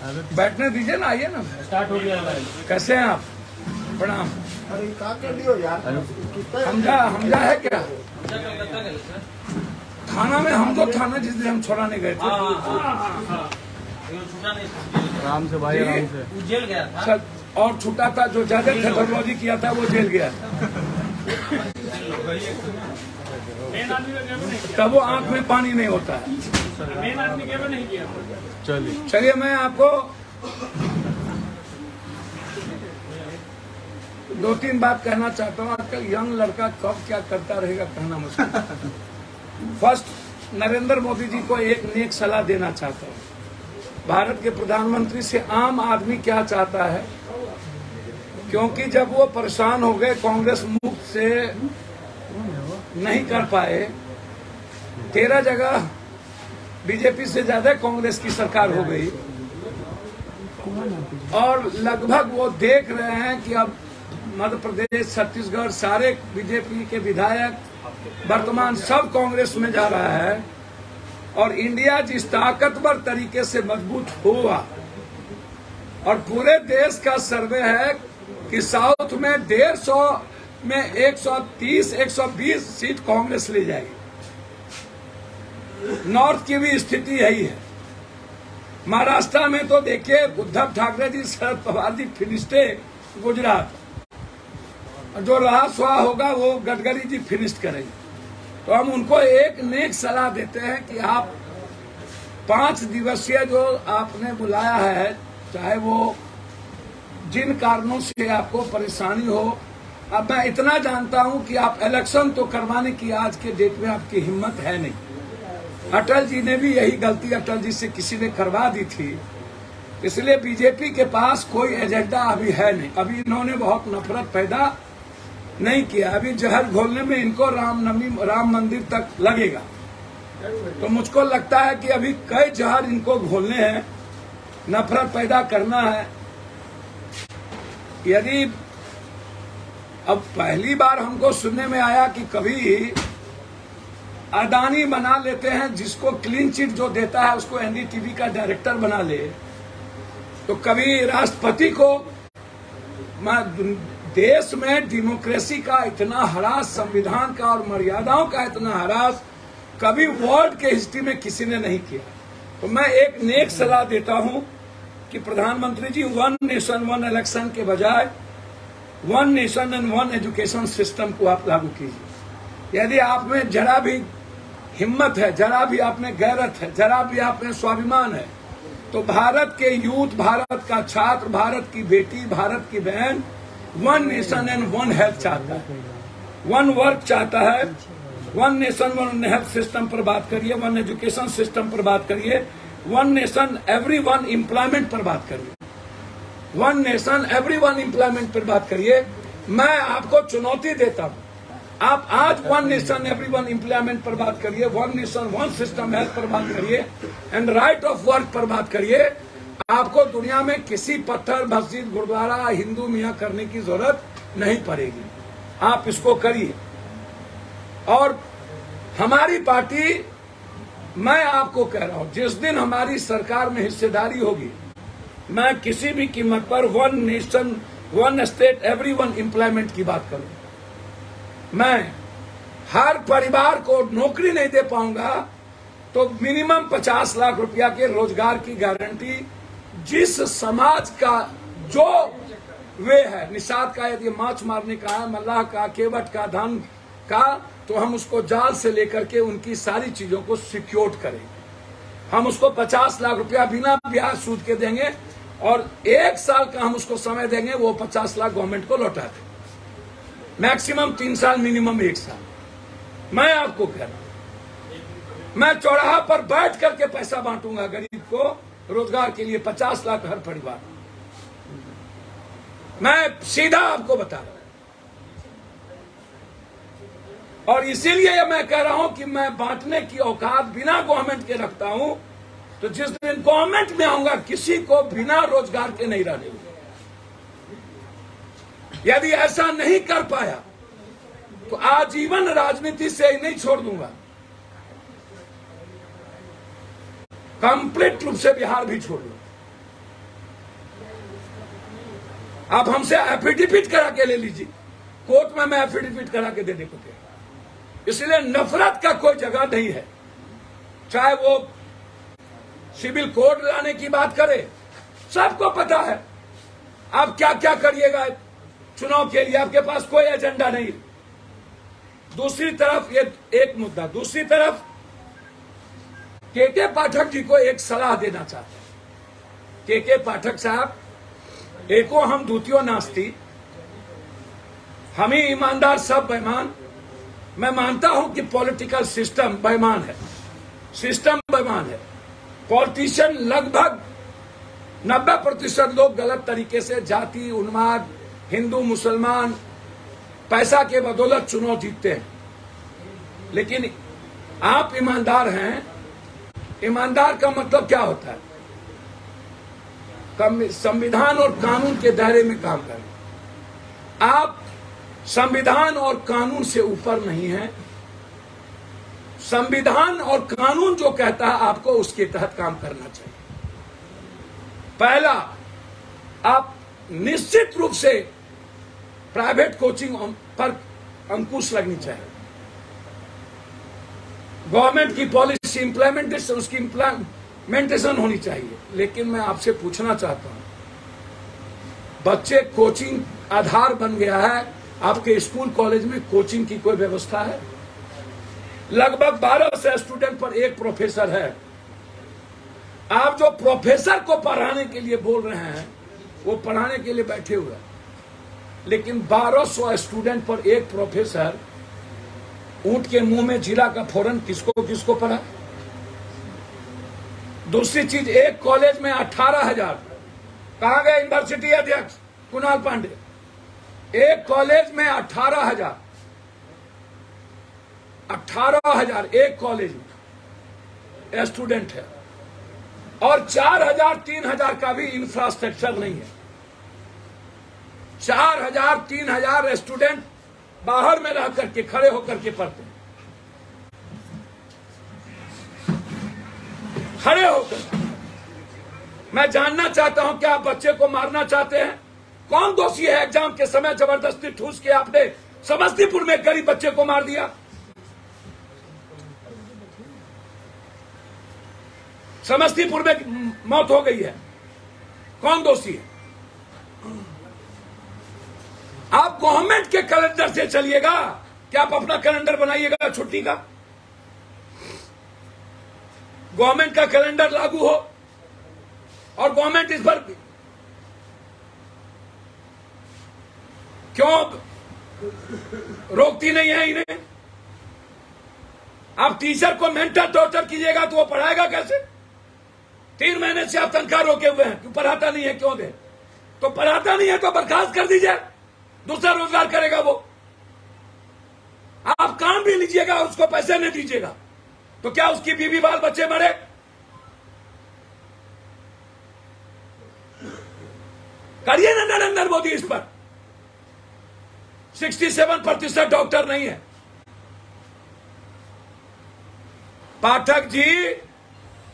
बैठने दीजिए ना, आइए ना। स्टार्ट हो गया। कैसे हैं आप? प्रणाम। अरे क्या कर लियो यार, हमजा है क्या थाना में? हम तो थाना जिस दिन हम छोड़ाने गए थे। आराम से भाई, आराम से। जेल गया था और छूटा था जो ज्यादा खतरबाजी किया था वो जेल गया था। तब वो आंख में पानी नहीं होता है। चलिए मैं आपको 2-3 बात कहना चाहता हूँ। आजकल यंग लड़का कब क्या करता रहेगा कहना मुश्किल। फर्स्ट, नरेंद्र मोदी जी को एक नेक सलाह देना चाहता हूँ। भारत के प्रधानमंत्री से आम आदमी क्या चाहता है, क्योंकि जब वो परेशान हो गए, कांग्रेस मुक्त से नहीं कर पाए, 13 जगह बीजेपी से ज्यादा कांग्रेस की सरकार हो गई, और लगभग वो देख रहे हैं कि अब मध्य प्रदेश, छत्तीसगढ़, सारे बीजेपी के विधायक वर्तमान सब कांग्रेस में जा रहा है। और इंडिया जिस ताकतवर तरीके से मजबूत हुआ, और पूरे देश का सर्वे है कि साउथ में 150 में 130-120 सीट कांग्रेस ले जाएगी। नॉर्थ की भी स्थिति यही है। महाराष्ट्र में तो देखिए, उद्धव ठाकरे जी, शरद पवार जी फिनिस्टे गुजरात, जो रहा सो होगा वो गडकरी जी फिनिश करेंगे। तो हम उनको एक नेक सलाह देते हैं कि आप 5 दिवसीय जो आपने बुलाया है, चाहे वो जिन कारणों से आपको परेशानी हो, अब मैं इतना जानता हूं कि आप इलेक्शन तो करवाने की आज के डेट में आपकी हिम्मत है नहीं। अटल जी ने भी यही गलती अटल जी से किसी ने करवा दी थी। इसलिए बीजेपी के पास कोई एजेंडा अभी है नहीं। अभी इन्होंने बहुत नफरत पैदा नहीं किया। अभी जहर घोलने में इनको राम मंदिर तक लगेगा। तो मुझको लगता है कि अभी कई जहर इनको घोलने हैं, नफरत पैदा करना है। यदि अब पहली बार हमको सुनने में आया कि कभी अदानी बना लेते हैं, जिसको क्लीन चिट जो देता है उसको एनडीटीवी का डायरेक्टर बना ले, तो कभी राष्ट्रपति को, देश में डेमोक्रेसी का इतना हरास, संविधान का और मर्यादाओं का इतना हरास कभी वर्ल्ड के हिस्ट्री में किसी ने नहीं किया। तो मैं एक नेक सलाह देता हूं कि प्रधानमंत्री जी, 1 नेशन 1 इलेक्शन के बजाय 1 नेशन एंड 1 एजुकेशन सिस्टम को आप लागू कीजिए। यदि आप में जरा भी हिम्मत है, जरा भी आप में गैरत है, जरा भी आप में स्वाभिमान है, तो भारत के यूथ, भारत का छात्र, भारत की बेटी, भारत की बहन 1 नेशन एंड 1 हेल्थ चाहता है, 1 वर्क चाहता है। 1 नेशन 1 हेल्थ सिस्टम पर बात करिए, 1 एजुकेशन सिस्टम पर बात करिए, 1 नेशन एवरीवन एम्प्लॉयमेंट पर बात करिए, 1 नेशन एवरीवन एम्प्लॉयमेंट पर बात करिए। मैं आपको चुनौती देता हूं, आप आज 1 नेशन एवरीवन एम्प्लॉयमेंट पर बात करिए, 1 नेशन 1 सिस्टम हेल्थ पर बात करिए, एंड राइट ऑफ वर्क पर बात करिए। आपको दुनिया में किसी पत्थर, मस्जिद, गुरुद्वारा, हिंदू मियाँ करने की जरूरत नहीं पड़ेगी। आप इसको करिए। और हमारी पार्टी, मैं आपको कह रहा हूं, जिस दिन हमारी सरकार में हिस्सेदारी होगी, मैं किसी भी कीमत पर 1 नेशन 1 स्टेट एवरीवन एम्प्लॉयमेंट की बात करूं। मैं हर परिवार को नौकरी नहीं दे पाऊंगा तो मिनिमम 50 लाख रुपया के रोजगार की गारंटी, जिस समाज का जो वे है, निषाद का यदि माछ मारने का है, मल्लाह का, केवट का, धन का, तो हम उसको जाल से लेकर के उनकी सारी चीजों को सिक्योर करेंगे। हम उसको 50 लाख रुपया बिना ब्याज सूद के देंगे, और 1 साल का हम उसको समय देंगे, वो 50 लाख गवर्नमेंट को लौटा दें। मैक्सिमम 3 साल, मिनिमम 1 साल। मैं आपको कह रहा हूं, मैं चौराहा पर बैठ करके पैसा बांटूंगा गरीब को रोजगार के लिए, 50 लाख हर परिवार। मैं सीधा आपको बता रहा हूं। और इसीलिए मैं कह रहा हूं कि मैं बांटने की औकात बिना गवर्नमेंट के रखता हूं। तो जिस दिन गवर्नमेंट में आऊंगा, किसी को बिना रोजगार के नहीं रहने दूंगा। यदि ऐसा नहीं कर पाया तो आजीवन राजनीति से ही नहीं छोड़ दूंगा, कंप्लीट रूप से बिहार भी छोड़ दूंगा। आप हमसे एफिडेविट करा के ले लीजिए, कोर्ट में मैं एफिडेविट करा के देने को तैयार। इसलिए नफरत का कोई जगह नहीं है। चाहे वो सिविल कोड लाने की बात करे, सबको पता है आप क्या क्या करिएगा चुनाव के लिए, आपके पास कोई एजेंडा नहीं। दूसरी तरफ ये एक मुद्दा, दूसरी तरफ के पाठक जी को एक सलाह देना चाहते हैं। के पाठक साहब, एको हम द्वितीयो नास्ति, हम ही ईमानदार सब बेईमान। मैं मानता हूं कि पॉलिटिकल सिस्टम बेईमान है, सिस्टम बेईमान है। पॉलिटिशियन लगभग 90% लोग गलत तरीके से जाति उन्माद, हिंदू मुसलमान, पैसा के बदौलत चुनाव जीतते हैं। लेकिन आप ईमानदार हैं। ईमानदार का मतलब क्या होता है? संविधान और कानून के दायरे में काम करें। आप संविधान और कानून से ऊपर नहीं हैं। संविधान और कानून जो कहता है आपको उसके तहत काम करना चाहिए। पहला, आप निश्चित रूप से प्राइवेट कोचिंग पर अंकुश लगनी चाहिए। गवर्नमेंट की पॉलिसी इंप्लीमेंटेशन, उसकी इंप्लीमेंटेशन होनी चाहिए। लेकिन मैं आपसे पूछना चाहता हूं, बच्चे कोचिंग आधार बन गया है, आपके स्कूल कॉलेज में कोचिंग की कोई व्यवस्था है? लगभग 1200 स्टूडेंट पर एक प्रोफेसर है। आप जो प्रोफेसर को पढ़ाने के लिए बोल रहे हैं, वो पढ़ाने के लिए बैठे हुए हैं, लेकिन 1200 स्टूडेंट पर एक प्रोफेसर, ऊंट के मुंह में जीरा का फोरन किसको किसको पढ़ा? दूसरी चीज, एक कॉलेज में 18,000, कहा गए यूनिवर्सिटी अध्यक्ष कुणाल पांडे, एक कॉलेज में 18,000 एक कॉलेज में स्टूडेंट है, और 4,000 3,000 का भी इंफ्रास्ट्रक्चर नहीं है। 4,000 3,000 स्टूडेंट बाहर में रह करके, खड़े होकर के पढ़ते हैं, खड़े होकर। मैं जानना चाहता हूं, क्या आप बच्चे को मारना चाहते हैं? कौन दोषी है? एग्जाम के समय जबरदस्ती ठूस के आपने समस्तीपुर में एक गरीब बच्चे को मार दिया। समस्तीपुर में मौत हो गई है, कौन दोषी है? आप गवर्नमेंट के कैलेंडर से चलिएगा, क्या आप अपना कैलेंडर बनाइएगा छुट्टी का? गवर्नमेंट का कैलेंडर लागू हो, और गवर्नमेंट इस पर क्यों रोकती नहीं है इन्हें? आप टीचर को मेंटल टॉर्चर कीजिएगा तो वो पढ़ाएगा कैसे? 3 महीने से आप तनख्वाह रोके हुए हैं, क्यों पढ़ाता नहीं है? क्यों दे? तो पढ़ाता नहीं है तो बर्खास्त कर दीजिए, दूसरा रोजगार करेगा वो। आप काम भी लीजिएगा, उसको पैसे नहीं दीजिएगा, तो क्या उसकी बीवी बाल बच्चे मरे? करिए ना नरेंद्र मोदी इस पर। 67% डॉक्टर नहीं है। पाठक जी,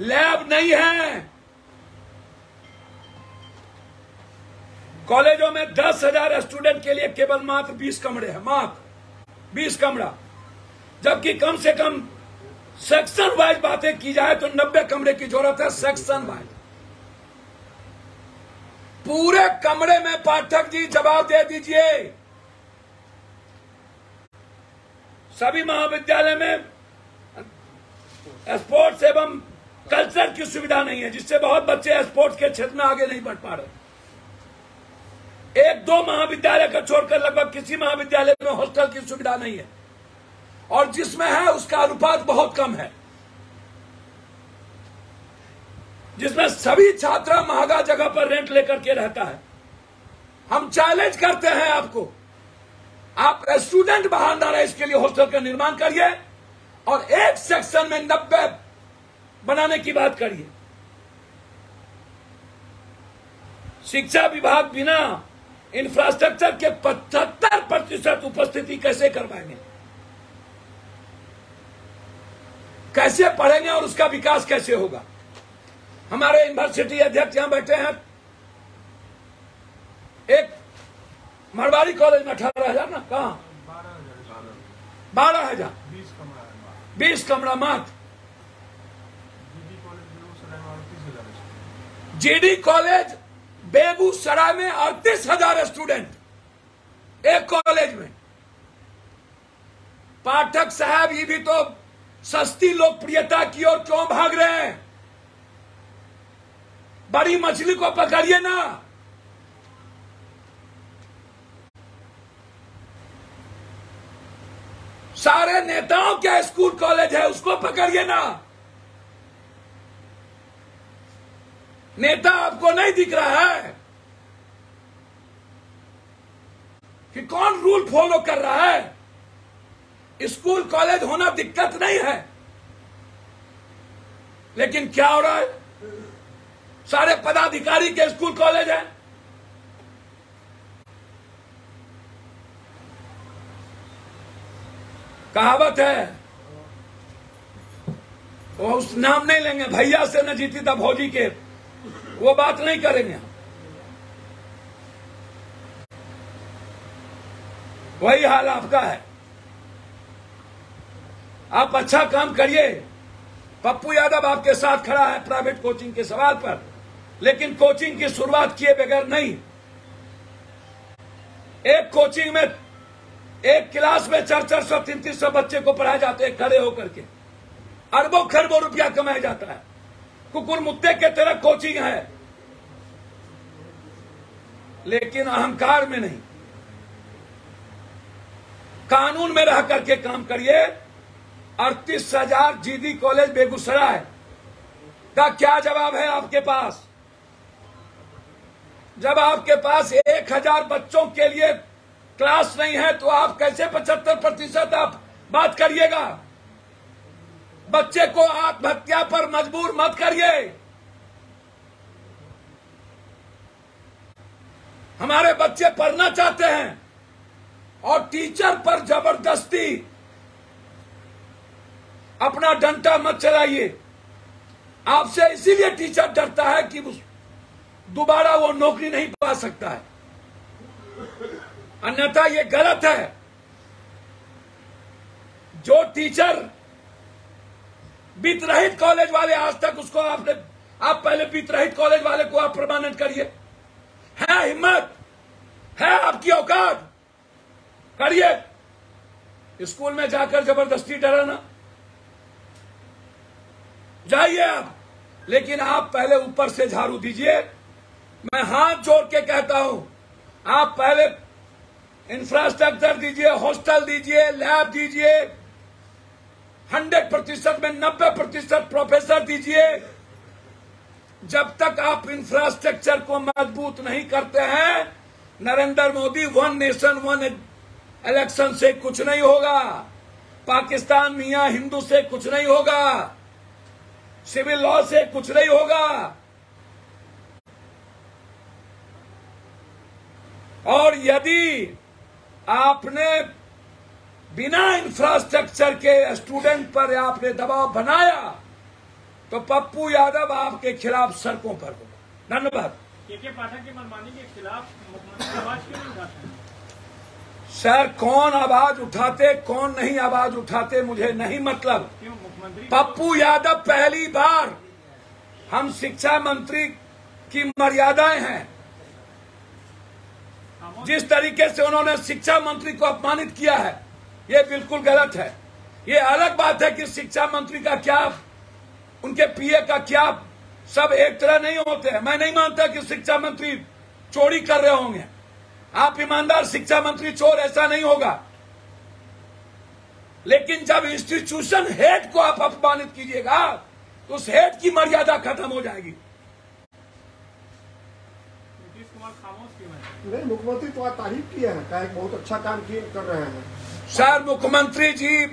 लैब नहीं है। कॉलेजों में 10,000 स्टूडेंट के लिए केवल मात्र 20 कमरे हैं, मात्र 20 कमरा। जबकि कम से कम सेक्शन वाइज बातें की जाए तो 90 कमरे की जरूरत है, सेक्शन वाइज। पूरे कमरे में पाठक जी जवाब दे दीजिए। सभी महाविद्यालय में स्पोर्ट्स एवं कल्चर की सुविधा नहीं है, जिससे बहुत बच्चे स्पोर्ट्स के क्षेत्र में आगे नहीं बढ़ पा रहे। 1-2 महाविद्यालय का छोड़कर लगभग किसी महाविद्यालय में हॉस्टल की सुविधा नहीं है, और जिसमें है उसका अनुपात बहुत कम है, जिसमें सभी छात्र महंगा जगह पर रेंट लेकर के रहता है। हम चैलेंज करते हैं आपको, आप स्टूडेंट बाहर ना रहे, इसके लिए हॉस्टल का निर्माण करिए, और एक सेक्शन में 90 बनाने की बात करिए। शिक्षा विभाग बिना इंफ्रास्ट्रक्चर के 75% उपस्थिति कैसे करवाएंगे? कैसे पढ़ेंगे और उसका विकास कैसे होगा? हमारे यूनिवर्सिटी अध्यक्ष यहां बैठे हैं, एक मारवाड़ी कॉलेज में 18,000 ना, कहाँ 12,000, 20 कमरा मात्र। जीडी कॉलेज बेगूसराय में 38,000 स्टूडेंट एक कॉलेज में। पाठक साहब, ये भी तो सस्ती लोकप्रियता की ओर क्यों भाग रहे हैं? बड़ी मछली को पकड़िए ना। सारे नेताओं का स्कूल कॉलेज है, उसको पकड़िए ना। नेता आपको नहीं दिख रहा है कि कौन रूल फॉलो कर रहा है? स्कूल कॉलेज होना दिक्कत नहीं है, लेकिन क्या हो रहा है? सारे पदाधिकारी के स्कूल कॉलेज है। कहावत है, वो उस नाम नहीं लेंगे, भैया से न जीती था भौजी के, वो बात नहीं करेंगे। वही हाल आपका है। आप अच्छा काम करिए। पप्पू यादव आपके साथ खड़ा है प्राइवेट कोचिंग के सवाल पर, लेकिन कोचिंग की शुरुआत किए बगैर नहीं। एक कोचिंग में, एक क्लास में 400 300 बच्चे को पढ़ाए जाते हैं खड़े होकर के। अरबों खरबों रुपया कमाया जाता है। कुकुर मुत्ते के तरह कोचिंग है, लेकिन अहंकार में नहीं, कानून में रह करके काम करिए। 38,000 जीडी कॉलेज बेगूसराय का क्या जवाब है आपके पास? जब आपके पास 1,000 बच्चों के लिए क्लास नहीं है, तो आप कैसे 75% आप बात करिएगा? बच्चे को आत्महत्या पर मजबूर मत करिए। हमारे बच्चे पढ़ना चाहते हैं और टीचर पर जबरदस्ती अपना डंडा मत चलाइए। आपसे इसीलिए टीचर डरता है कि दोबारा वो नौकरी नहीं पा सकता है, अन्यथा ये गलत है। जो टीचर वित्तरहित कॉलेज वाले, आज तक उसको आप पहले वित्तरहित कॉलेज वाले को आप प्रमाणित करिए। है हिम्मत, है आपकी औकात, करिए। स्कूल में जाकर जबरदस्ती डराना, जाइए आप, लेकिन आप पहले ऊपर से झाड़ू दीजिए। मैं हाथ जोड़ के कहता हूं, आप पहले इंफ्रास्ट्रक्चर दीजिए, हॉस्टल दीजिए, लैब दीजिए, 100% में 90% प्रोफेसर दीजिए। जब तक आप इंफ्रास्ट्रक्चर को मजबूत नहीं करते हैं, नरेंद्र मोदी 1 नेशन 1 इलेक्शन से कुछ नहीं होगा। पाकिस्तान मियां हिंदू से कुछ नहीं होगा। सिविल लॉ से कुछ नहीं होगा। और यदि आपने बिना इंफ्रास्ट्रक्चर के स्टूडेंट पर आपने दबाव बनाया, तो पप्पू यादव आपके खिलाफ सड़कों पर होगा। धन्यवाद। के पाठक की मनमानी के खिलाफ मुख्यमंत्री आवाज क्यों नहीं उठाते? सर, कौन आवाज उठाते कौन नहीं आवाज उठाते मुझे नहीं मतलब। क्यों मुख्यमंत्री? पप्पू यादव पहली बार, हम शिक्षा मंत्री की मर्यादाएं हैं। जिस तरीके से उन्होंने शिक्षा मंत्री को अपमानित किया है, ये बिल्कुल गलत है। ये अलग बात है कि शिक्षा मंत्री का क्या, उनके पीए का क्या, सब एक तरह नहीं होते हैं। मैं नहीं मानता कि शिक्षा मंत्री चोरी कर रहे होंगे। आप ईमानदार शिक्षा मंत्री चोर, ऐसा नहीं होगा। लेकिन जब इंस्टीट्यूशन हेड को आप अपमानित कीजिएगा, तो उस हेड की मर्यादा खत्म हो जाएगी। नीतीश कुमार खामोश क्यों है? नहीं, मुख्यमंत्री तो आज तारीफ किया है, कहा बहुत अच्छा काम कर रहे हैं। सर, मुख्यमंत्री जी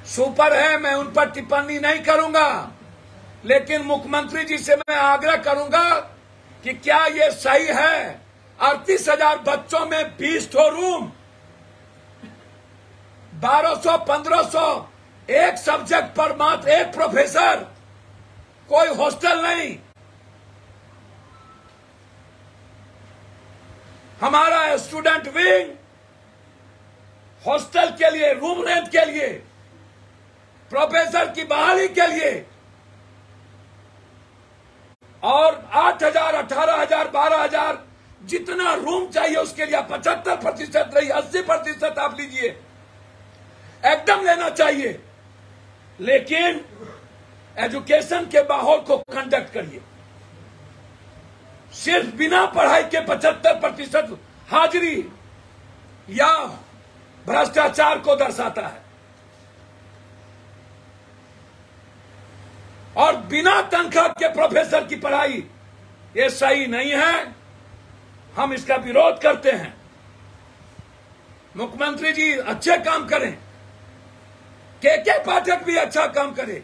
सुपर है, मैं उन पर टिप्पणी नहीं करूंगा, लेकिन मुख्यमंत्री जी से मैं आग्रह करूंगा कि क्या ये सही है 38,000 बच्चों में 20 रूम, 1200-1500 एक सब्जेक्ट पर मात्र एक प्रोफेसर, कोई हॉस्टल नहीं। हमारा स्टूडेंट विंग, हॉस्टल के लिए, रूम रेंट के लिए, प्रोफेसर की बहाली के लिए, और 8,000, 18,000, 12,000 जितना रूम चाहिए उसके लिए 75% नहीं 80% आप लीजिए, एकदम लेना चाहिए। लेकिन एजुकेशन के माहौल को कंडक्ट करिए। सिर्फ बिना पढ़ाई के 75% हाजिरी या भ्रष्टाचार को दर्शाता है, और बिना तनख्वाह के प्रोफेसर की पढ़ाई ये सही नहीं है। हम इसका विरोध करते हैं। मुख्यमंत्री जी अच्छे काम करें, के पाठक भी अच्छा काम करे,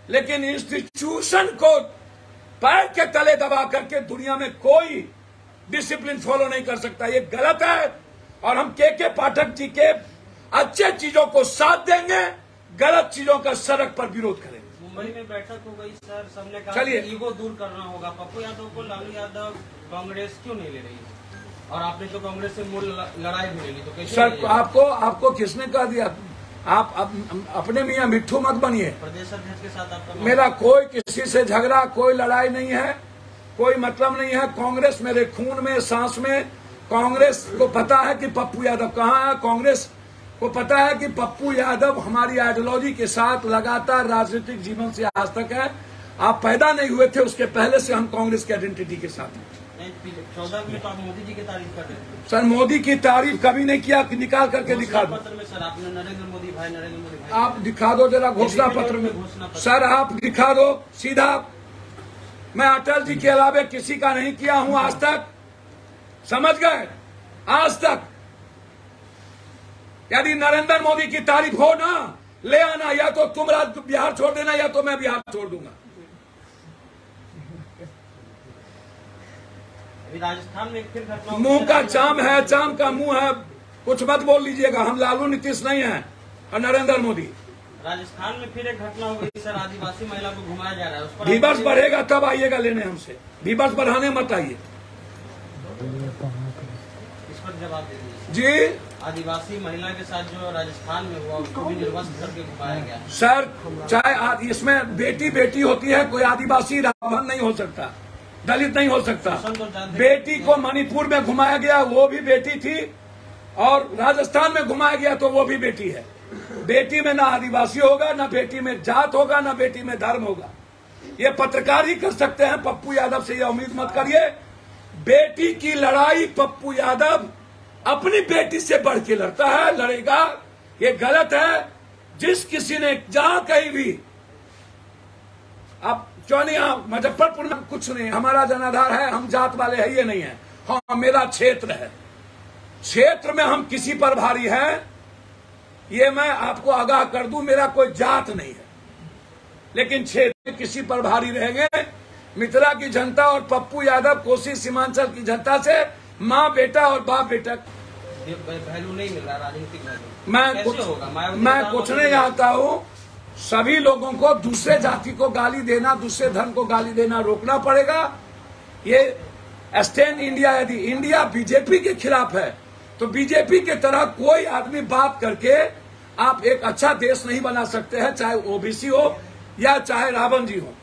लेकिन इंस्टीट्यूशन को पैर के तले दबा करके दुनिया में कोई डिसिप्लिन फॉलो नहीं कर सकता। ये गलत है, और हम के पाठक जी के अच्छे चीजों को साथ देंगे, गलत चीजों का सड़क पर विरोध करेंगे। मुंबई में बैठक हो गई सर, सबने कहा चलिए। कि ईगो दूर करना होगा। पप्पू यादव को लालू यादव कांग्रेस क्यों नहीं ले रही है? और आपने तो कांग्रेस से मूल लड़ाई भी ले ली, तो कैसे सर आपको किसने कह दिया? आप अपने मियाँ मिट्ठू मत बनिए। प्रदेश अध्यक्ष के साथ आपका मेरा कोई किसी से झगड़ा, कोई लड़ाई नहीं है, कोई मतलब नहीं है। कांग्रेस मेरे खून में, सांस में। कांग्रेस को पता है कि पप्पू यादव कहाँ है। कांग्रेस को पता है कि पप्पू यादव हमारी आइडियोलॉजी के साथ लगातार राजनीतिक जीवन से आज तक है। आप पैदा नहीं हुए थे उसके पहले से हम कांग्रेस की आइडेंटिटी के साथ हैं। 14 में तो आप मोदी जी की तारीफ कर रहे थे सर, मोदी की तारीफ कभी नहीं किया। निकाल करके दिखा दो पत्र में सर, आपने नरेंद्र मोदी भाई आप दिखा दो जरा घोषणा पत्र में। सर आप दिखा दो सीधा। मैं अटल जी के अलावे किसी का नहीं किया हूं आज तक, समझ गए? आज तक यदि नरेंद्र मोदी की तारीफ हो ना, ले आना, या तो तुम बिहार छोड़ देना या तो मैं बिहार छोड़ दूंगा। राजस्थान में फिर घटना, मुंह का चाम है, चाम का मुंह है, कुछ मत बोल लीजिएगा। हम लालू नीतीश नहीं है और नरेंद्र मोदी। राजस्थान में फिर एक घटना हो गई सर, आदिवासी महिला को घुमाया जा रहा है, उस पर विवर्स बढ़ेगा तब आइएगा लेने हमसे, विवर्स बढ़ाने मत आइए। इस पर जवाब दे दीजिए जी। आदिवासी महिला के साथ जो राजस्थान में हुआ उसको भी निर्वस्त्र करके घुमाया गया। सर चाहे इसमें बेटी बेटी होती है, कोई आदिवासी रावण नहीं हो सकता, दलित नहीं हो सकता। बेटी को मणिपुर में घुमाया गया, वो भी बेटी थी, और राजस्थान में घुमाया गया तो वो भी बेटी है। बेटी में ना आदिवासी होगा, ना बेटी में जात होगा, ना बेटी में धर्म होगा। ये पत्रकार ही कर सकते हैं। पप्पू यादव से ये उम्मीद मत करिए। बेटी की लड़ाई पप्पू यादव अपनी बेटी से बढ़ के लड़ता है, लड़ेगा। ये गलत है। जिस किसी ने जहां कहीं भी, अब क्यों नहीं, मुजफ्फरपुर में कुछ नहीं, हमारा जनाधार है, हम जात वाले है ये नहीं है। हाँ, मेरा क्षेत्र है, क्षेत्र में हम किसी पर भारी है, ये मैं आपको आगाह कर दूं। मेरा कोई जात नहीं है, लेकिन क्षेत्र में किसी पर भारी रहेंगे। मिथिला की जनता और पप्पू यादव कोसी सीमांचल की जनता से माँ बेटा और बाप बेटा वैल्यू नहीं मिल रहा, राजनीतिक वैल्यू। मैं कुछ नहीं जानता हूँ। सभी लोगों को दूसरे जाति को गाली देना, दूसरे धर्म को गाली देना रोकना पड़ेगा। ये स्टैंड इंडिया, यदि इंडिया बीजेपी के खिलाफ है तो बीजेपी के तरह कोई आदमी बात करके आप एक अच्छा देश नहीं बना सकते हैं, चाहे ओबीसी हो या चाहे रावण जी हो।